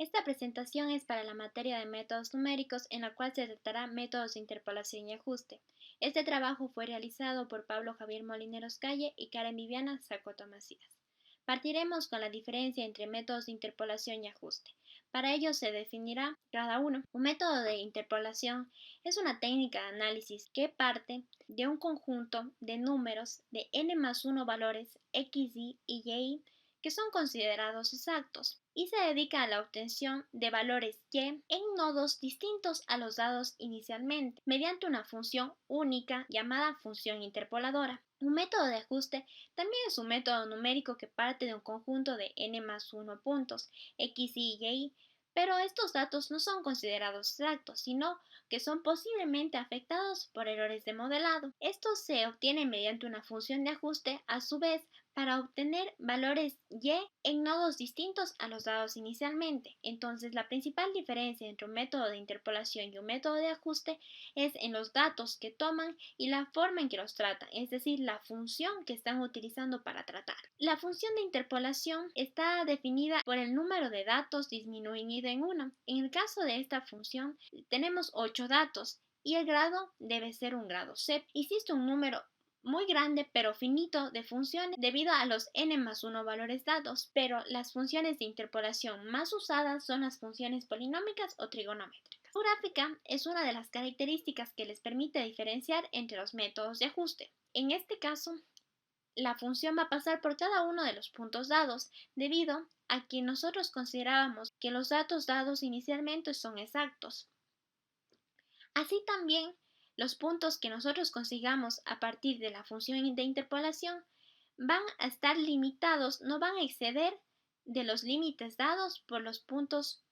Esta presentación es para la materia de métodos numéricos en la cual se tratará métodos de interpolación y ajuste. Este trabajo fue realizado por Pablo Javier Molineros Calle y Karen Viviana Zacoto Macías. Partiremos con la diferencia entre métodos de interpolación y ajuste. Para ello se definirá cada uno. Un método de interpolación es una técnica de análisis que parte de un conjunto de números de n más 1 valores x, y y que son considerados exactos y se dedica a la obtención de valores y en nodos distintos a los dados inicialmente, mediante una función única llamada función interpoladora. Un método de ajuste también es un método numérico que parte de un conjunto de n más 1 puntos, x, y y, pero estos datos no son considerados exactos, sino que son posiblemente afectados por errores de modelado. Esto se obtiene mediante una función de ajuste, a su vez, para obtener valores y en nodos distintos a los dados inicialmente. Entonces, la principal diferencia entre un método de interpolación y un método de ajuste es en los datos que toman y la forma en que los tratan, es decir, la función que están utilizando para tratar. La función de interpolación está definida por el número de datos disminuido en 1. En el caso de esta función, tenemos 8 datos y el grado debe ser un grado C. Existe un número muy grande pero finito de funciones debido a los n más 1 valores dados, pero las funciones de interpolación más usadas son las funciones polinómicas o trigonométricas. Su gráfica es una de las características que les permite diferenciar entre los métodos de ajuste. En este caso, la función va a pasar por cada uno de los puntos dados, debido a que nosotros considerábamos que los datos dados inicialmente son exactos. Así también, los puntos que nosotros consigamos a partir de la función de interpolación van a estar limitados, no van a exceder de los límites dados por los puntos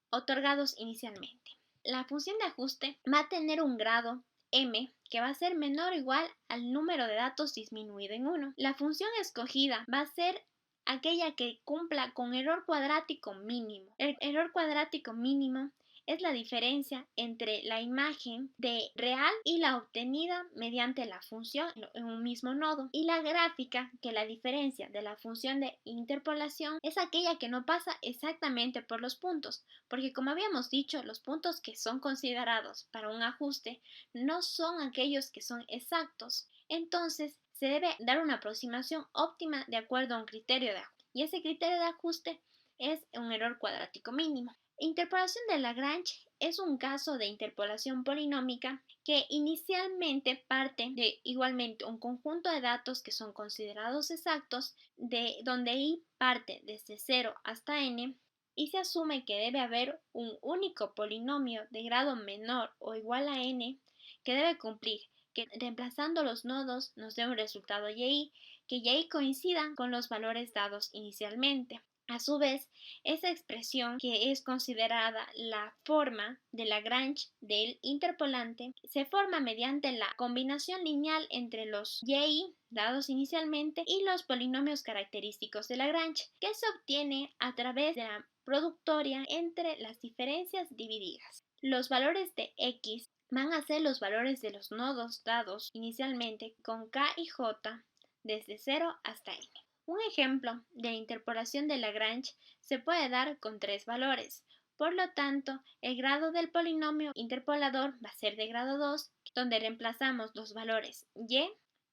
otorgados inicialmente. La función de ajuste va a tener un grado m que va a ser menor o igual al número de datos disminuido en 1. La función escogida va a ser aquella que cumpla con error cuadrático mínimo. El error cuadrático mínimo es la diferencia entre la imagen de real y la obtenida mediante la función en un mismo nodo. Y la gráfica, que la diferencia de la función de interpolación es aquella que no pasa exactamente por los puntos, porque como habíamos dicho, los puntos que son considerados para un ajuste no son aquellos que son exactos. Entonces, se debe dar una aproximación óptima de acuerdo a un criterio de ajuste. Y ese criterio de ajuste es un error cuadrático mínimo. Interpolación de Lagrange es un caso de interpolación polinómica que inicialmente parte de igualmente un conjunto de datos que son considerados exactos, de donde i parte desde 0 hasta n, y se asume que debe haber un único polinomio de grado menor o igual a n que debe cumplir que reemplazando los nodos nos dé un resultado y, que y coincida con los valores dados inicialmente. A su vez, esa expresión, que es considerada la forma de Lagrange del interpolante, se forma mediante la combinación lineal entre los y dados inicialmente y los polinomios característicos de Lagrange, que se obtiene a través de la productoria entre las diferencias divididas. Los valores de x van a ser los valores de los nodos dados inicialmente con k y j desde 0 hasta n. Un ejemplo de interpolación de Lagrange se puede dar con 3 valores. Por lo tanto, el grado del polinomio interpolador va a ser de grado 2, donde reemplazamos los valores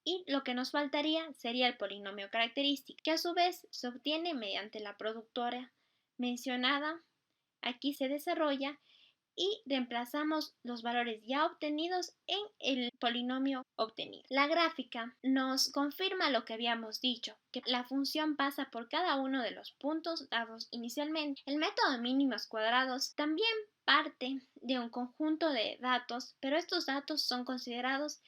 y lo que nos faltaría sería el polinomio característico, que a su vez se obtiene mediante la productora mencionada. Aquí se desarrolla y reemplazamos los valores ya obtenidos en el polinomio obtenido. La gráfica nos confirma lo que habíamos dicho, que la función pasa por cada uno de los puntos dados inicialmente. El método de mínimos cuadrados también parte de un conjunto de datos, pero estos datos son considerados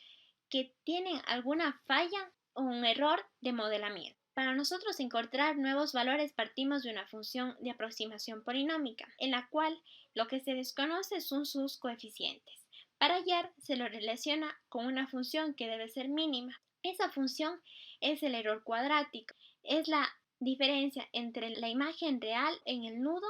que tienen alguna falla o un error de modelamiento. Para nosotros encontrar nuevos valores partimos de una función de aproximación polinómica, en la cual lo que se desconoce son sus coeficientes. Para hallar se lo relaciona con una función que debe ser mínima. Esa función es el error cuadrático, es la diferencia entre la imagen real en el nudo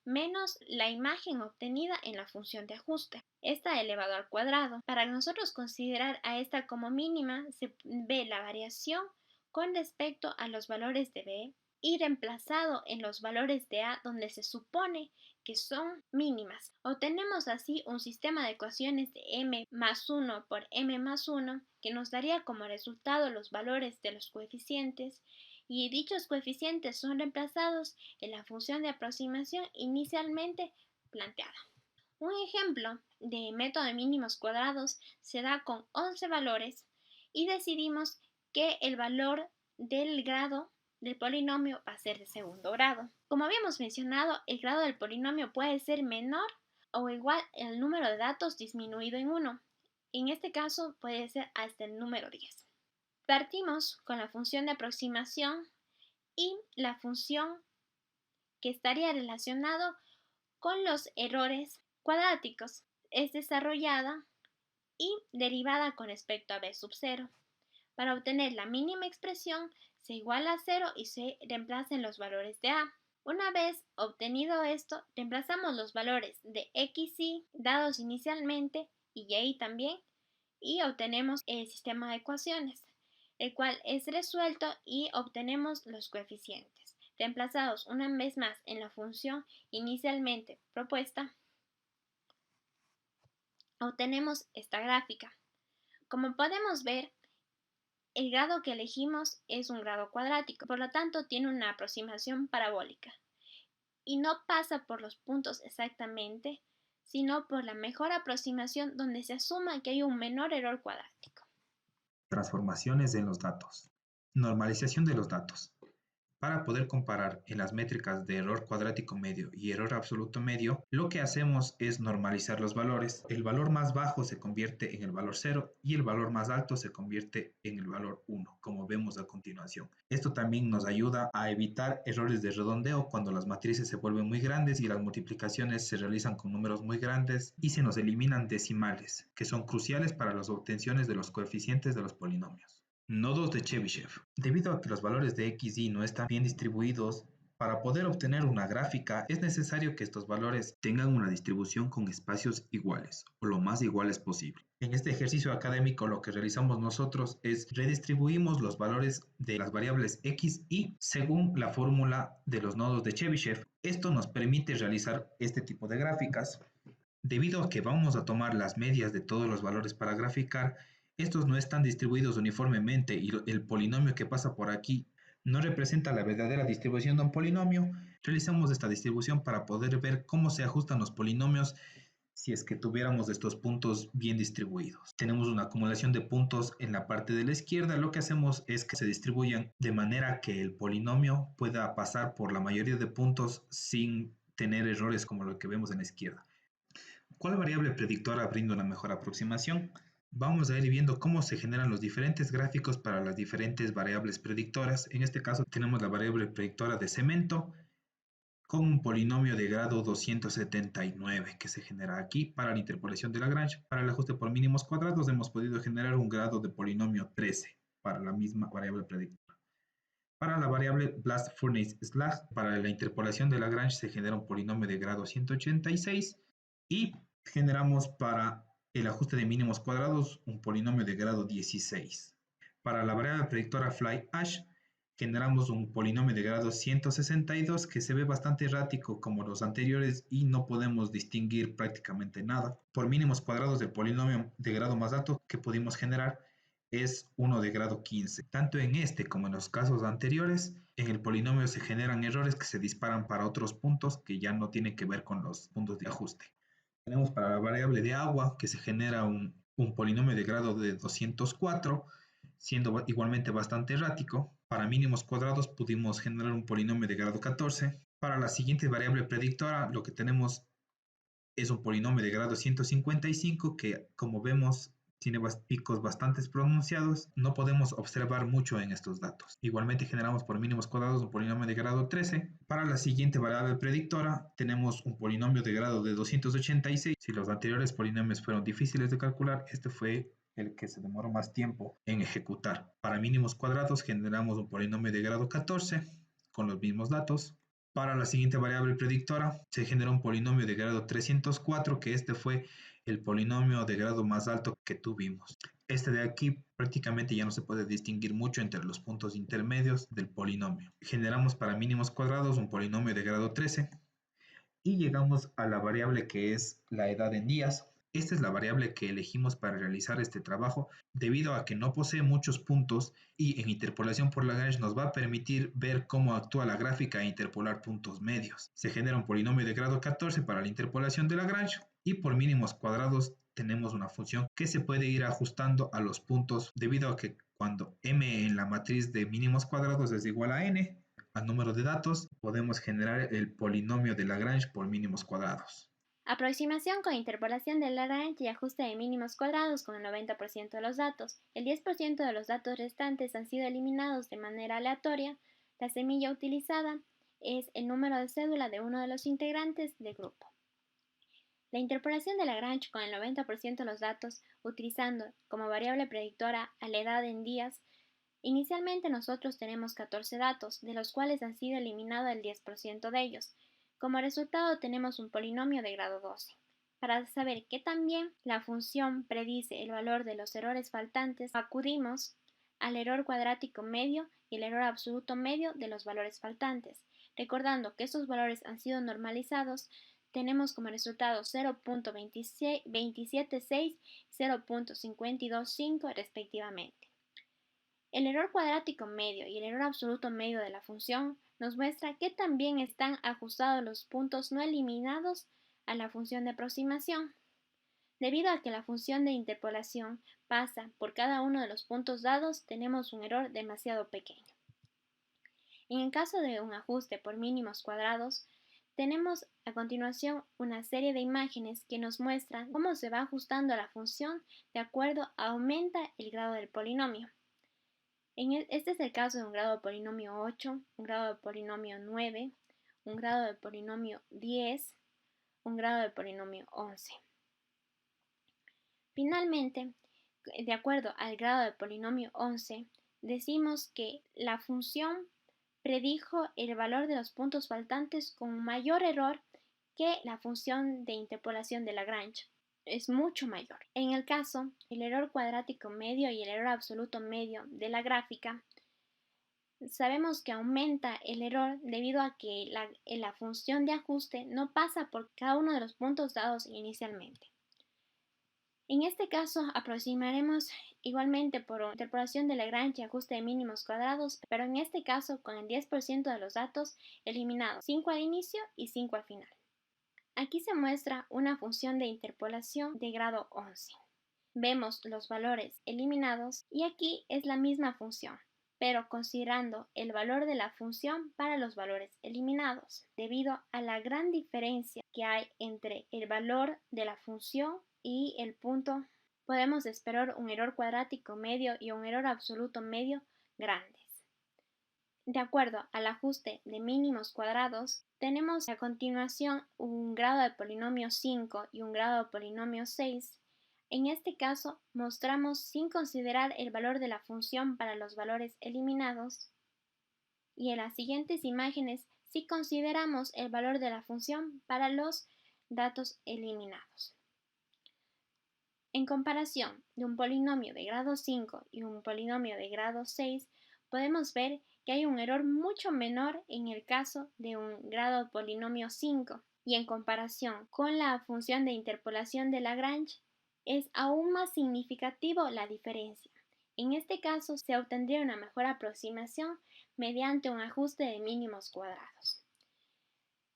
menos la imagen obtenida en la función de ajuste. Esta elevado al cuadrado. Para nosotros considerar a esta como mínima, se ve la variación con respecto a los valores de b y reemplazado en los valores de A donde se supone que son mínimas. Obtenemos así un sistema de ecuaciones de m más 1 por m más 1 que nos daría como resultado los valores de los coeficientes y dichos coeficientes son reemplazados en la función de aproximación inicialmente planteada. Un ejemplo de método de mínimos cuadrados se da con 11 valores y decidimos que el valor del grado del polinomio va a ser de segundo grado. Como habíamos mencionado, el grado del polinomio puede ser menor o igual al número de datos disminuido en 1. En este caso puede ser hasta el número 10. Partimos con la función de aproximación y la función que estaría relacionado con los errores cuadráticos. Es desarrollada y derivada con respecto a b sub 0. Para obtener la mínima expresión se iguala a 0 y se reemplacen los valores de a. Una vez obtenido esto, reemplazamos los valores de x y dados inicialmente y y también y obtenemos el sistema de ecuaciones, el cual es resuelto y obtenemos los coeficientes. Reemplazados una vez más en la función inicialmente propuesta, obtenemos esta gráfica. Como podemos ver, el grado que elegimos es un grado cuadrático, por lo tanto tiene una aproximación parabólica y no pasa por los puntos exactamente, sino por la mejor aproximación donde se asuma que hay un menor error cuadrático. Transformaciones en los datos. Normalización de los datos. Para poder comparar en las métricas de error cuadrático medio y error absoluto medio, lo que hacemos es normalizar los valores. El valor más bajo se convierte en el valor 0 y el valor más alto se convierte en el valor 1, como vemos a continuación. Esto también nos ayuda a evitar errores de redondeo cuando las matrices se vuelven muy grandes y las multiplicaciones se realizan con números muy grandes y se nos eliminan decimales, que son cruciales para las obtenciones de los coeficientes de los polinomios. Nodos de Chebyshev. Debido a que los valores de x y no están bien distribuidos, para poder obtener una gráfica es necesario que estos valores tengan una distribución con espacios iguales o lo más iguales posible. En este ejercicio académico lo que realizamos nosotros es redistribuimos los valores de las variables x y según la fórmula de los nodos de Chebyshev. Esto nos permite realizar este tipo de gráficas. Debido a que vamos a tomar las medias de todos los valores para graficar, estos no están distribuidos uniformemente y el polinomio que pasa por aquí no representa la verdadera distribución de un polinomio. Realizamos esta distribución para poder ver cómo se ajustan los polinomios si es que tuviéramos estos puntos bien distribuidos. Tenemos una acumulación de puntos en la parte de la izquierda. Lo que hacemos es que se distribuyan de manera que el polinomio pueda pasar por la mayoría de puntos sin tener errores como lo que vemos en la izquierda. ¿Cuál variable predictora brinda una mejor aproximación? Vamos a ir viendo cómo se generan los diferentes gráficos para las diferentes variables predictoras. En este caso tenemos la variable predictora de cemento con un polinomio de grado 279 que se genera aquí para la interpolación de Lagrange. Para el ajuste por mínimos cuadrados hemos podido generar un grado de polinomio 13 para la misma variable predictora. Para la variable Blast Furnace Slag, para la interpolación de Lagrange se genera un polinomio de grado 186 y generamos para el ajuste de mínimos cuadrados un polinomio de grado 16. Para la variable predictora Fly-Ash generamos un polinomio de grado 162 que se ve bastante errático como los anteriores y no podemos distinguir prácticamente nada. Por mínimos cuadrados del polinomio de grado más alto que pudimos generar es uno de grado 15. Tanto en este como en los casos anteriores, en el polinomio se generan errores que se disparan para otros puntos que ya no tienen que ver con los puntos de ajuste. Tenemos para la variable de agua que se genera un polinomio de grado de 204, siendo igualmente bastante errático. Para mínimos cuadrados pudimos generar un polinomio de grado 14. Para la siguiente variable predictora lo que tenemos es un polinomio de grado 155 que, como vemos, tiene picos bastante pronunciados. No podemos observar mucho en estos datos. Igualmente generamos por mínimos cuadrados un polinomio de grado 13. Para la siguiente variable predictora tenemos un polinomio de grado de 286. Si los anteriores polinomios fueron difíciles de calcular, este fue el que se demoró más tiempo en ejecutar. Para mínimos cuadrados generamos un polinomio de grado 14 con los mismos datos. Para la siguiente variable predictora se genera un polinomio de grado 304, que este fue el polinomio de grado más alto que tuvimos. Este de aquí prácticamente ya no se puede distinguir mucho entre los puntos intermedios del polinomio. Generamos para mínimos cuadrados un polinomio de grado 13 y llegamos a la variable que es la edad en días. Esta es la variable que elegimos para realizar este trabajo debido a que no posee muchos puntos y en interpolación por Lagrange nos va a permitir ver cómo actúa la gráfica e interpolar puntos medios. Se genera un polinomio de grado 14 para la interpolación de Lagrange y por mínimos cuadrados tenemos una función que se puede ir ajustando a los puntos debido a que cuando m en la matriz de mínimos cuadrados es igual a n, al número de datos, podemos generar el polinomio de Lagrange por mínimos cuadrados. Aproximación con interpolación de Lagrange y ajuste de mínimos cuadrados con el 90% de los datos. El 10% de los datos restantes han sido eliminados de manera aleatoria. La semilla utilizada es el número de cédula de uno de los integrantes del grupo. La interpolación de Lagrange con el 90% de los datos, utilizando como variable predictora a la edad en días. Inicialmente nosotros tenemos 14 datos, de los cuales han sido eliminados el 10% de ellos. Como resultado tenemos un polinomio de grado 12. Para saber que también la función predice el valor de los errores faltantes, acudimos al error cuadrático medio y el error absoluto medio de los valores faltantes. Recordando que estos valores han sido normalizados, tenemos como resultado 0.276 y 0.525 respectivamente. El error cuadrático medio y el error absoluto medio de la función nos muestra que también están ajustados los puntos no eliminados a la función de aproximación. Debido a que la función de interpolación pasa por cada uno de los puntos dados, tenemos un error demasiado pequeño. En el caso de un ajuste por mínimos cuadrados, tenemos a continuación una serie de imágenes que nos muestran cómo se va ajustando la función de acuerdo a aumenta el grado del polinomio. Este es el caso de un grado de polinomio 8, un grado de polinomio 9, un grado de polinomio 10, un grado de polinomio 11. Finalmente, de acuerdo al grado de polinomio 11, decimos que la función predijo el valor de los puntos faltantes con mayor error que la función de interpolación de Lagrange. Es mucho mayor. En el caso, el error cuadrático medio y el error absoluto medio de la gráfica, sabemos que aumenta el error debido a que la función de ajuste no pasa por cada uno de los puntos dados inicialmente. En este caso, aproximaremos igualmente por interpolación de Lagrange y ajuste de mínimos cuadrados, pero en este caso con el 10% de los datos eliminados, 5 al inicio y 5 al final. Aquí se muestra una función de interpolación de grado 11. Vemos los valores eliminados y aquí es la misma función, pero considerando el valor de la función para los valores eliminados, debido a la gran diferencia que hay entre el valor de la función y el punto, podemos esperar un error cuadrático medio y un error absoluto medio grandes. De acuerdo al ajuste de mínimos cuadrados, tenemos a continuación un grado de polinomio 5 y un grado de polinomio 6. En este caso, mostramos sin considerar el valor de la función para los valores eliminados y en las siguientes imágenes sí consideramos el valor de la función para los datos eliminados. En comparación de un polinomio de grado 5 y un polinomio de grado 6, podemos ver que hay un error mucho menor en el caso de un grado de polinomio 5 y en comparación con la función de interpolación de Lagrange es aún más significativo la diferencia. En este caso se obtendría una mejor aproximación mediante un ajuste de mínimos cuadrados.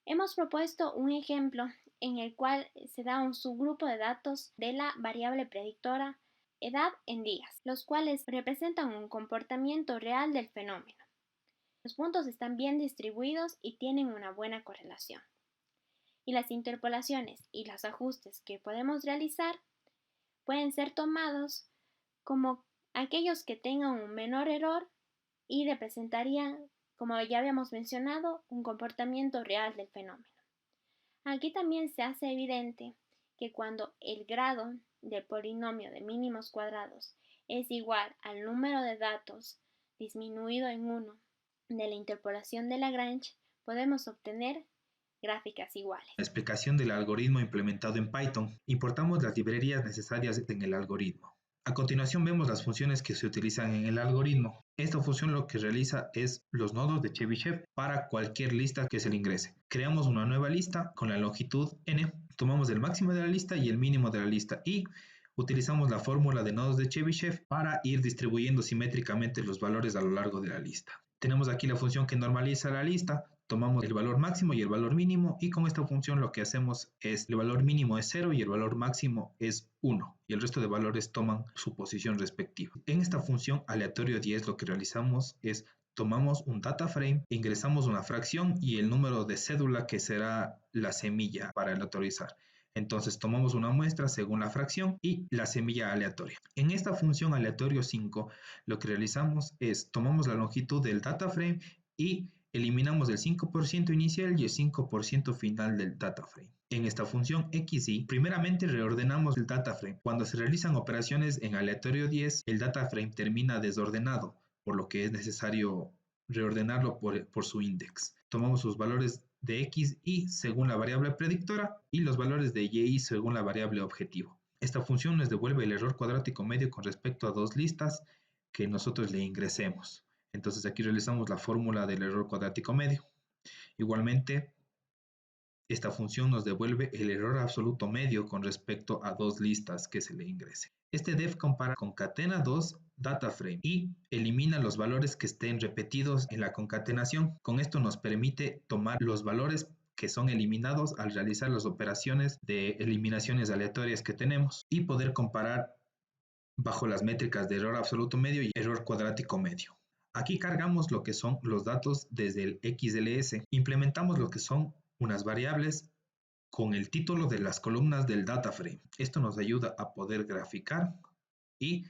Hemos propuesto un ejemplo en el cual se da un subgrupo de datos de la variable predictora edad en días, los cuales representan un comportamiento real del fenómeno. Los puntos están bien distribuidos y tienen una buena correlación. Y las interpolaciones y los ajustes que podemos realizar pueden ser tomados como aquellos que tengan un menor error y representarían, como ya habíamos mencionado, un comportamiento real del fenómeno. Aquí también se hace evidente que cuando el grado del polinomio de mínimos cuadrados es igual al número de datos disminuido en 1 de la interpolación de Lagrange, podemos obtener gráficas iguales. La explicación del algoritmo implementado en Python. Importamos las librerías necesarias en el algoritmo. A continuación vemos las funciones que se utilizan en el algoritmo. Esta función lo que realiza es los nodos de Chebyshev para cualquier lista que se le ingrese. Creamos una nueva lista con la longitud n, tomamos el máximo de la lista y el mínimo de la lista y utilizamos la fórmula de nodos de Chebyshev para ir distribuyendo simétricamente los valores a lo largo de la lista. Tenemos aquí la función que normaliza la lista, tomamos el valor máximo y el valor mínimo y con esta función lo que hacemos es el valor mínimo es 0 y el valor máximo es 1 y el resto de valores toman su posición respectiva. En esta función aleatorio 10 lo que realizamos es tomamos un data frame, ingresamos una fracción y el número de cédula que será la semilla para aleatorizar. Entonces tomamos una muestra según la fracción y la semilla aleatoria. En esta función aleatorio 5 lo que realizamos es tomamos la longitud del data frame y eliminamos el 5% inicial y el 5% final del data frame. En esta función XY, primeramente reordenamos el data frame. Cuando se realizan operaciones en aleatorio 10, el data frame termina desordenado, por lo que es necesario reordenarlo por su index. Tomamos sus valores de X y según la variable predictora y los valores de Y según la variable objetivo. Esta función nos devuelve el error cuadrático medio con respecto a dos listas que nosotros le ingresemos. Entonces aquí realizamos la fórmula del error cuadrático medio. Igualmente, esta función nos devuelve el error absoluto medio con respecto a dos listas que se le ingrese. Este def compara concatena 2 data frame y elimina los valores que estén repetidos en la concatenación. Con esto nos permite tomar los valores que son eliminados al realizar las operaciones de eliminaciones aleatorias que tenemos y poder comparar bajo las métricas de error absoluto medio y error cuadrático medio. Aquí cargamos lo que son los datos desde el XLS. Implementamos lo que son unas variables con el título de las columnas del data frame. Esto nos ayuda a poder graficar y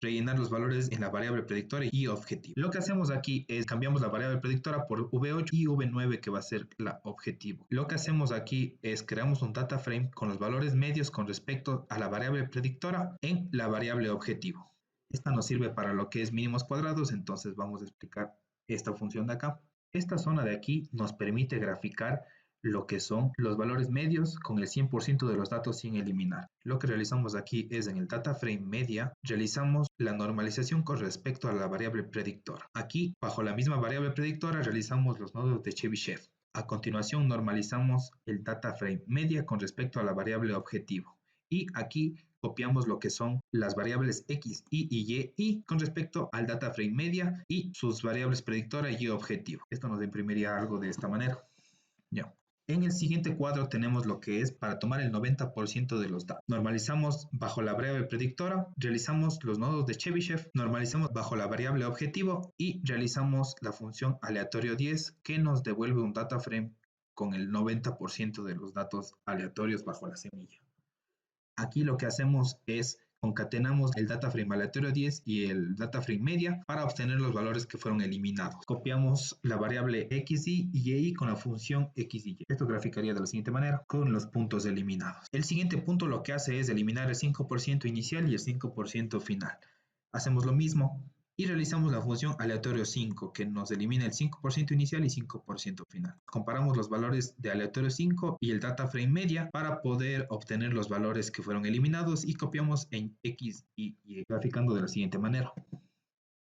rellenar los valores en la variable predictora y objetivo. Lo que hacemos aquí es cambiamos la variable predictora por V8 y V9 que va a ser la objetivo. Lo que hacemos aquí es creamos un data frame con los valores medios con respecto a la variable predictora en la variable objetivo. Esta nos sirve para lo que es mínimos cuadrados, entonces vamos a explicar esta función de acá. Esta zona de aquí nos permite graficar lo que son los valores medios con el 100% de los datos sin eliminar. Lo que realizamos aquí es en el data frame media, realizamos la normalización con respecto a la variable predictora. Aquí, bajo la misma variable predictora, realizamos los nodos de Chebyshev. A continuación, normalizamos el data frame media con respecto a la variable objetivo. Y aquí copiamos lo que son las variables X, Y y con respecto al data frame media y sus variables predictora y objetivo. Esto nos imprimiría algo de esta manera. Ya. En el siguiente cuadro tenemos lo que es para tomar el 90% de los datos. Normalizamos bajo la variable predictora, realizamos los nodos de Chebyshev, normalizamos bajo la variable objetivo y realizamos la función aleatorio 10 que nos devuelve un data frame con el 90% de los datos aleatorios bajo la semilla. Aquí lo que hacemos es concatenamos el data frame aleatorio 10 y el data frame media para obtener los valores que fueron eliminados. Copiamos la variable XY y Y con la función XY. Esto graficaría de la siguiente manera con los puntos eliminados. El siguiente punto lo que hace es eliminar el 5% inicial y el 5% final. Hacemos lo mismo y realizamos la función aleatorio 5 que nos elimina el 5% inicial y 5% final. Comparamos los valores de aleatorio 5 y el data frame media para poder obtener los valores que fueron eliminados y copiamos en X y Y, graficando de la siguiente manera.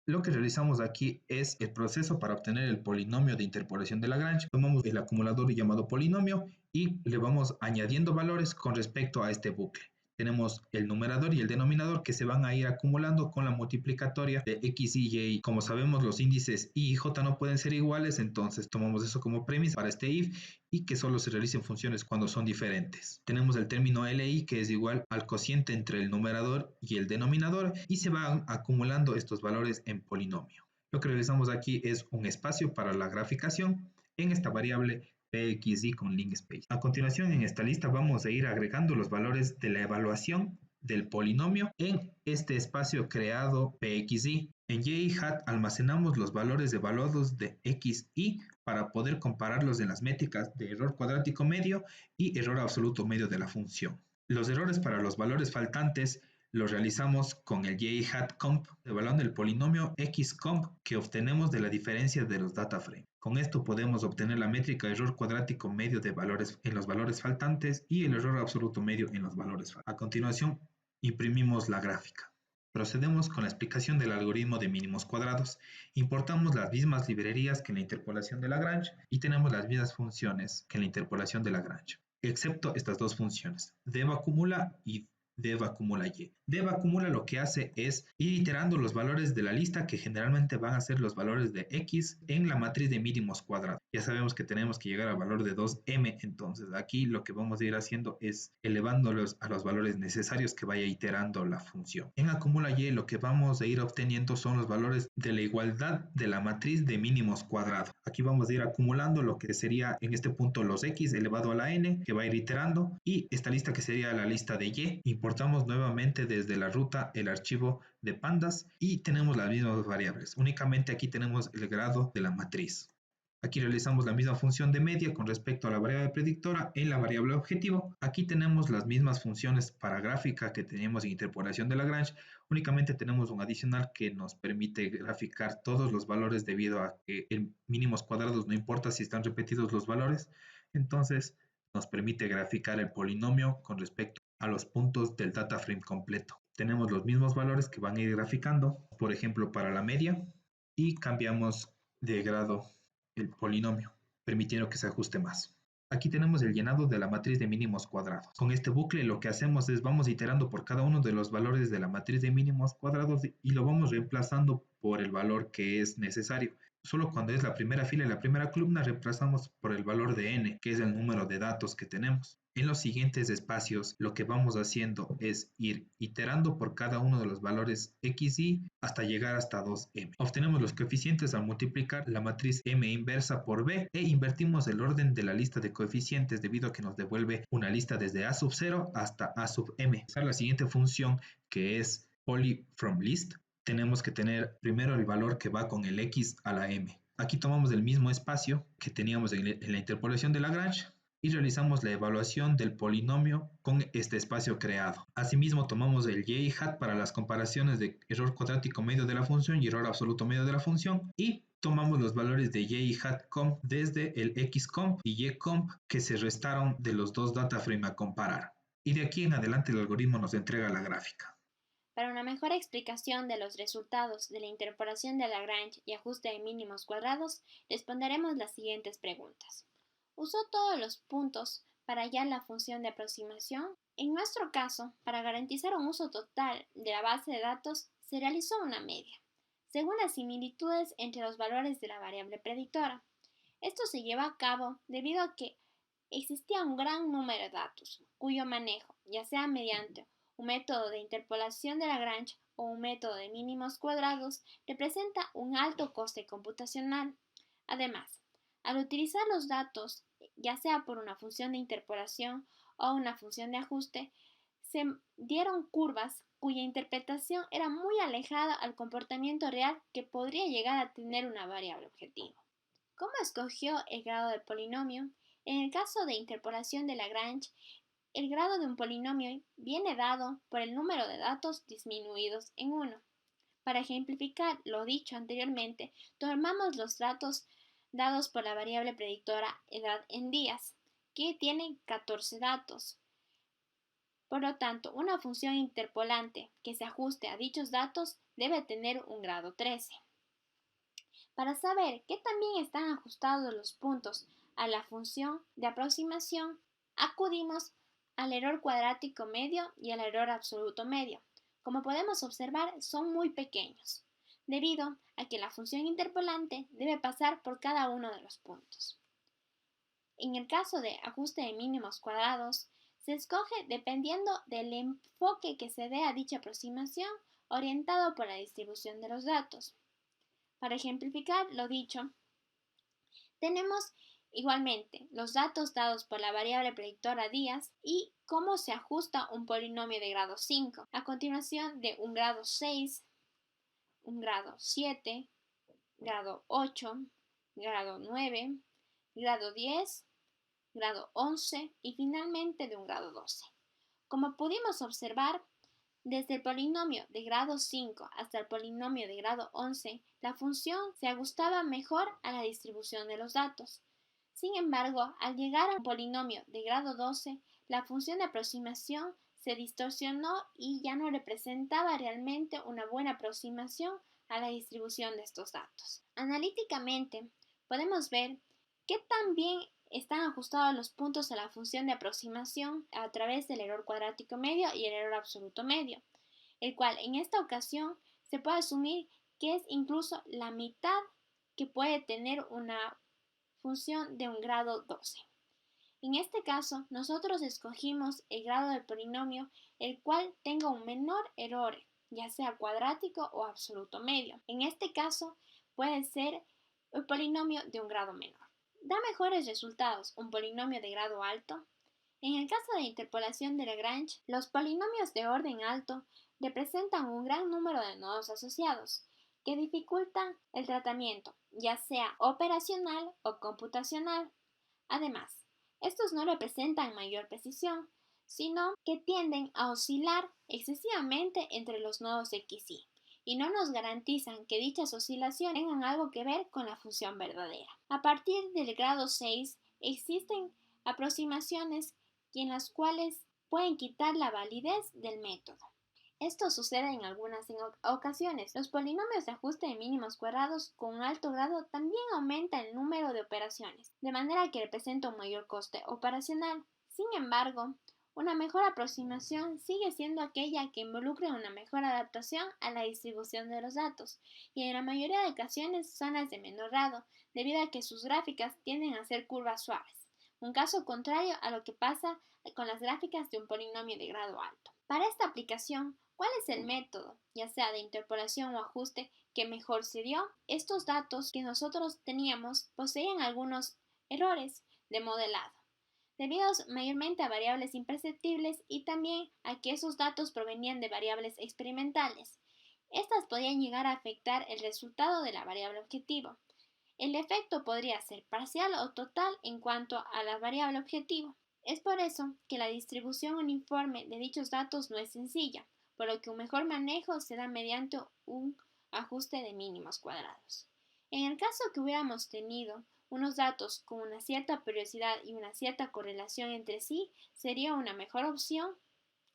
Lo que realizamos aquí es el proceso para obtener el polinomio de interpolación de Lagrange. Tomamos el acumulador llamado polinomio y le vamos añadiendo valores con respecto a este bucle. Tenemos el numerador y el denominador que se van a ir acumulando con la multiplicatoria de X y Y. Como sabemos, los índices I y J no pueden ser iguales, entonces tomamos eso como premisa para este if y que solo se realicen funciones cuando son diferentes. Tenemos el término LI que es igual al cociente entre el numerador y el denominador y se van acumulando estos valores en polinomio. Lo que realizamos aquí es un espacio para la graficación en esta variable PXY con link space. A continuación, en esta lista vamos a ir agregando los valores de la evaluación del polinomio en este espacio creado PXY. En JHat almacenamos los valores evaluados de X y para poder compararlos en las métricas de error cuadrático medio y error absoluto medio de la función. Los errores para los valores faltantes los realizamos con el JHat-comp, evaluando el polinomio XComp que obtenemos de la diferencia de los data frame. Con esto podemos obtener la métrica error cuadrático medio de valores en los valores faltantes y el error absoluto medio en los valores faltantes. A continuación, imprimimos la gráfica. Procedemos con la explicación del algoritmo de mínimos cuadrados. Importamos las mismas librerías que en la interpolación de Lagrange y tenemos las mismas funciones que en la interpolación de Lagrange, excepto estas dos funciones, dev acumula y dev acumula y. Dev acumula lo que hace es ir iterando los valores de la lista que generalmente van a ser los valores de x en la matriz de mínimos cuadrados. Ya sabemos que tenemos que llegar al valor de 2m, entonces aquí lo que vamos a ir haciendo es elevándolos a los valores necesarios que vaya iterando la función. En acumula y lo que vamos a ir obteniendo son los valores de la igualdad de la matriz de mínimos cuadrados. Aquí vamos a ir acumulando lo que sería en este punto los x elevado a la n, que va a ir iterando, y esta lista que sería la lista de y. Importamos nuevamente desde la ruta el archivo de pandas y tenemos las mismas variables. Únicamente aquí tenemos el grado de la matriz. Aquí realizamos la misma función de media con respecto a la variable predictora en la variable objetivo. Aquí tenemos las mismas funciones para gráfica que teníamos en interpolación de Lagrange. Únicamente tenemos un adicional que nos permite graficar todos los valores debido a que en mínimos cuadrados no importa si están repetidos los valores. Entonces nos permite graficar el polinomio con respecto a los puntos del data frame completo. Tenemos los mismos valores que van a ir graficando, por ejemplo para la media, y cambiamos de grado el polinomio, permitiendo que se ajuste más. Aquí tenemos el llenado de la matriz de mínimos cuadrados. Con este bucle lo que hacemos es vamos iterando por cada uno de los valores de la matriz de mínimos cuadrados y lo vamos reemplazando por el valor que es necesario. Solo cuando es la primera fila y la primera columna reemplazamos por el valor de n, que es el número de datos que tenemos. En los siguientes espacios lo que vamos haciendo es ir iterando por cada uno de los valores x y hasta llegar hasta 2m. Obtenemos los coeficientes al multiplicar la matriz m inversa por b e invertimos el orden de la lista de coeficientes debido a que nos devuelve una lista desde a sub 0 hasta a sub m. La siguiente función que es poly from list, tenemos que tener primero el valor que va con el x a la m. Aquí tomamos el mismo espacio que teníamos en la interpolación de Lagrange y realizamos la evaluación del polinomio con este espacio creado. Asimismo, tomamos el y hat para las comparaciones de error cuadrático medio de la función y error absoluto medio de la función y tomamos los valores de y hat comp desde el xcomp y ycomp que se restaron de los dos data frame a comparar. Y de aquí en adelante el algoritmo nos entrega la gráfica. Para una mejor explicación de los resultados de la interpolación de Lagrange y ajuste de mínimos cuadrados, responderemos las siguientes preguntas. ¿Usó todos los puntos para hallar la función de aproximación? En nuestro caso, para garantizar un uso total de la base de datos, se realizó una media, según las similitudes entre los valores de la variable predictora. Esto se lleva a cabo debido a que existía un gran número de datos, cuyo manejo, ya sea mediante un método de interpolación de Lagrange o un método de mínimos cuadrados, representa un alto coste computacional. Además, al utilizar los datos, ya sea por una función de interpolación o una función de ajuste, se dieron curvas cuya interpretación era muy alejada al comportamiento real que podría llegar a tener una variable objetivo. ¿Cómo escogió el grado del polinomio? En el caso de interpolación de Lagrange, el grado de un polinomio viene dado por el número de datos disminuidos en 1. Para ejemplificar lo dicho anteriormente, tomamos los datos dados por la variable predictora edad en días, que tiene 14 datos. Por lo tanto, una función interpolante que se ajuste a dichos datos debe tener un grado 13. Para saber qué también están ajustados los puntos a la función de aproximación, acudimos al error cuadrático medio y al error absoluto medio. Como podemos observar, son muy pequeños, debido a que la función interpolante debe pasar por cada uno de los puntos. En el caso de ajuste de mínimos cuadrados, se escoge dependiendo del enfoque que se dé a dicha aproximación, orientado por la distribución de los datos. Para ejemplificar lo dicho, tenemos igualmente los datos dados por la variable predictora días y cómo se ajusta un polinomio de grado 5, a continuación de un grado 6, un grado 7, grado 8, grado 9, grado 10, grado 11 y finalmente de un grado 12. Como pudimos observar, desde el polinomio de grado 5 hasta el polinomio de grado 11, la función se ajustaba mejor a la distribución de los datos. Sin embargo, al llegar a un polinomio de grado 12, la función de aproximación se distorsionó y ya no representaba realmente una buena aproximación a la distribución de estos datos. Analíticamente, podemos ver que también están ajustados los puntos a la función de aproximación a través del error cuadrático medio y el error absoluto medio, el cual en esta ocasión se puede asumir que es incluso la mitad que puede tener una función de un grado 12. En este caso, nosotros escogimos el grado del polinomio el cual tenga un menor error, ya sea cuadrático o absoluto medio. En este caso, puede ser el polinomio de un grado menor. Da mejores resultados un polinomio de grado alto. En el caso de interpolación de Lagrange, los polinomios de orden alto representan un gran número de nodos asociados que dificultan el tratamiento, ya sea operacional o computacional. Además, estos no representan mayor precisión, sino que tienden a oscilar excesivamente entre los nodos x y no nos garantizan que dichas oscilaciones tengan algo que ver con la función verdadera. A partir del grado 6 existen aproximaciones en las cuales pueden quitar la validez del método. Esto sucede en algunas ocasiones. Los polinomios de ajuste de mínimos cuadrados con alto grado también aumentan el número de operaciones, de manera que representa un mayor coste operacional. Sin embargo, una mejor aproximación sigue siendo aquella que involucre una mejor adaptación a la distribución de los datos, y en la mayoría de ocasiones son las de menor grado, debido a que sus gráficas tienden a ser curvas suaves, un caso contrario a lo que pasa con las gráficas de un polinomio de grado alto. Para esta aplicación, ¿cuál es el método, ya sea de interpolación o ajuste, que mejor se dio? Estos datos que nosotros teníamos poseían algunos errores de modelado, debidos mayormente a variables imperceptibles y también a que esos datos provenían de variables experimentales. Estas podían llegar a afectar el resultado de la variable objetivo. El efecto podría ser parcial o total en cuanto a la variable objetivo. Es por eso que la distribución uniforme de dichos datos no es sencilla, por lo que un mejor manejo se da mediante un ajuste de mínimos cuadrados. En el caso que hubiéramos tenido unos datos con una cierta periodicidad y una cierta correlación entre sí, sería una mejor opción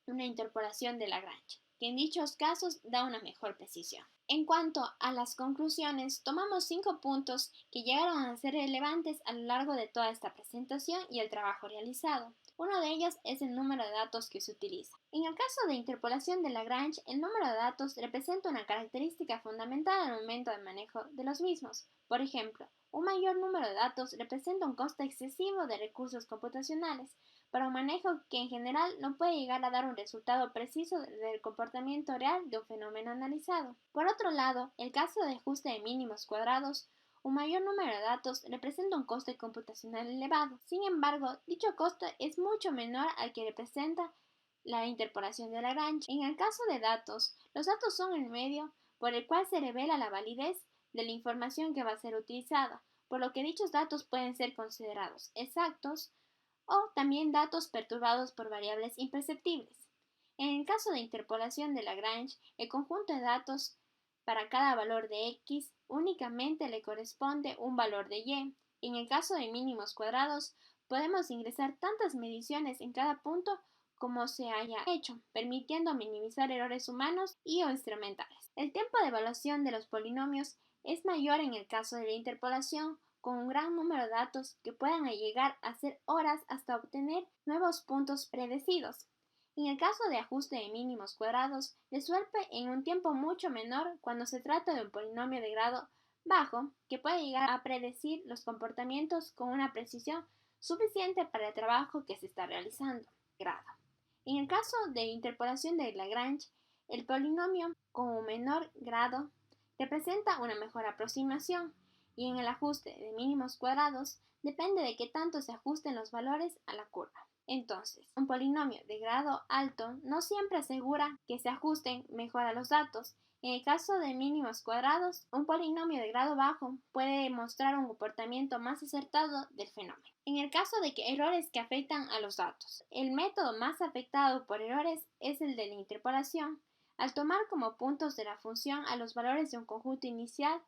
una interpolación de Lagrange, que en dichos casos da una mejor precisión. En cuanto a las conclusiones, tomamos 5 puntos que llegaron a ser relevantes a lo largo de toda esta presentación y el trabajo realizado. Uno de ellos es el número de datos que se utiliza. En el caso de interpolación de Lagrange, el número de datos representa una característica fundamental al momento de manejo de los mismos. Por ejemplo, un mayor número de datos representa un coste excesivo de recursos computacionales, para un manejo que en general no puede llegar a dar un resultado preciso del comportamiento real de un fenómeno analizado. Por otro lado, el caso de ajuste de mínimos cuadrados, un mayor número de datos representa un coste computacional elevado. Sin embargo, dicho coste es mucho menor al que representa la interpolación de Lagrange. En el caso de datos, los datos son el medio por el cual se revela la validez de la información que va a ser utilizada, por lo que dichos datos pueden ser considerados exactos o también datos perturbados por variables imperceptibles. En el caso de interpolación de Lagrange, el conjunto de datos para cada valor de x únicamente le corresponde un valor de y. En el caso de mínimos cuadrados, podemos ingresar tantas mediciones en cada punto como se haya hecho, permitiendo minimizar errores humanos y o instrumentales. El tiempo de evaluación de los polinomios es mayor en el caso de la interpolación, con un gran número de datos que puedan llegar a ser horas hasta obtener nuevos puntos predecidos. En el caso de ajuste de mínimos cuadrados, resuelve en un tiempo mucho menor cuando se trata de un polinomio de grado bajo que puede llegar a predecir los comportamientos con una precisión suficiente para el trabajo que se está realizando. Grado. En el caso de interpolación de Lagrange, el polinomio con un menor grado representa una mejor aproximación, y en el ajuste de mínimos cuadrados depende de qué tanto se ajusten los valores a la curva. Entonces, un polinomio de grado alto no siempre asegura que se ajusten mejor a los datos. En el caso de mínimos cuadrados, un polinomio de grado bajo puede mostrar un comportamiento más acertado del fenómeno. En el caso de que errores que afectan a los datos, el método más afectado por errores es el de la interpolación. Al tomar como puntos de la función a los valores de un conjunto inicial,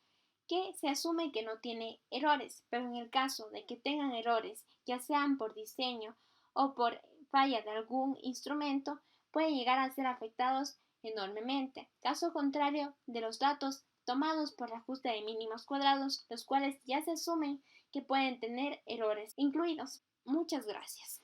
que se asume que no tiene errores, pero en el caso de que tengan errores, ya sean por diseño o por falla de algún instrumento, pueden llegar a ser afectados enormemente. Caso contrario de los datos tomados por el ajuste de mínimos cuadrados, los cuales ya se asumen que pueden tener errores incluidos. Muchas gracias.